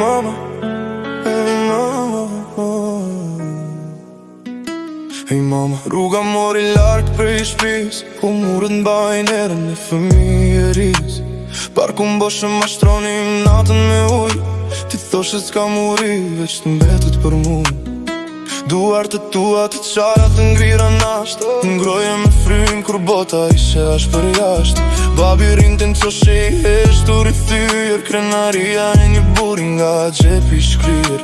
mama, hey mama. Hey mama, rruga mori larg prej shpis, po murët mbajnë erën e fëmijëris. Parku mboshë mashtronim natën me uj, ti thoshe s'ka muri, veç të mbetet për mu. Duart e tua të qara të ngrira nasht, ngroje me frym kur bota ishe ashtë për jasht. Babi rinte në qoshe i heshtur i thyr, krenaria e një buri nga gjepi shkrir.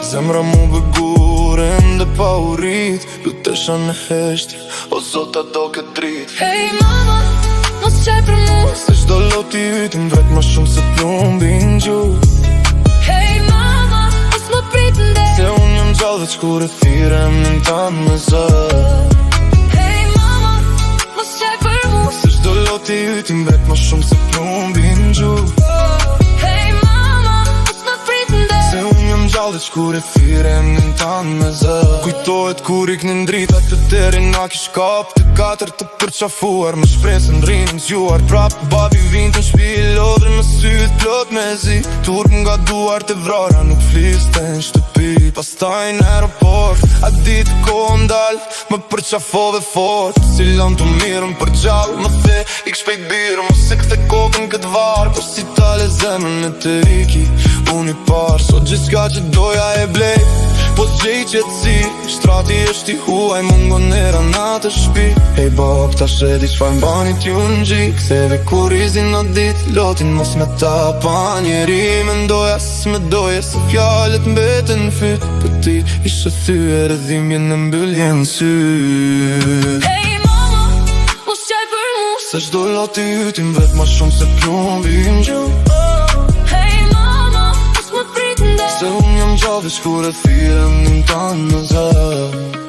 Zemra mu bëguren dhe pa u rrit, lutesha në heshtje, o zota do këtë drit. Hey mama, mos qaj për mu, se shdo loti ytim vret ma shumë se plumbin gjuh. hey mama, mos më prit nde, se unë jam gjallë veç kur e thirem në tanë me zë. hey mama, mos qaj për mu, se shdo loti ytim vret ma shumë se plumbin gjuh. hey mama, mos më prit nde, se unë jam gjallë veç kur e thirem në tanë me zë. Kujtohet kur iknin drita këtë deri na kish kap të katër të përqafuar, me shpresën rrinë zjuar prap. Babi vind të shpi i lodri me syt plot me zi, turp nga duart e vrara nuk fliste në shtëpi. Pastaj në aeroport, a ditë kohë ndal, më përqafove fort. Si lan të mirën për gjallë, më the ik shpejt birë, mos se kthe kokën këtë varë. Po si tale zemën e të iki, unë i parë, sot gjithka që doja e blej. Po gjej qëtësi, shtrati është i huaj, mungon era na të shpi. Hey bab, ta shedi qfar mbanit ju në gjik, ktheve kur izin në dit, lotin mos me ta pa njeri. Me ndoja s'me doje, se fjallet mbeten në fyt, për ti ishe thyër e dhimbje në mbylljen sy. hey mama, mos qaj për mu, se shdo loti ytim vret ma shumë se plumbin gjuh. hey mama, mos më prit nde, se unë jam gjallë veç kur e thirem në tanë në zë.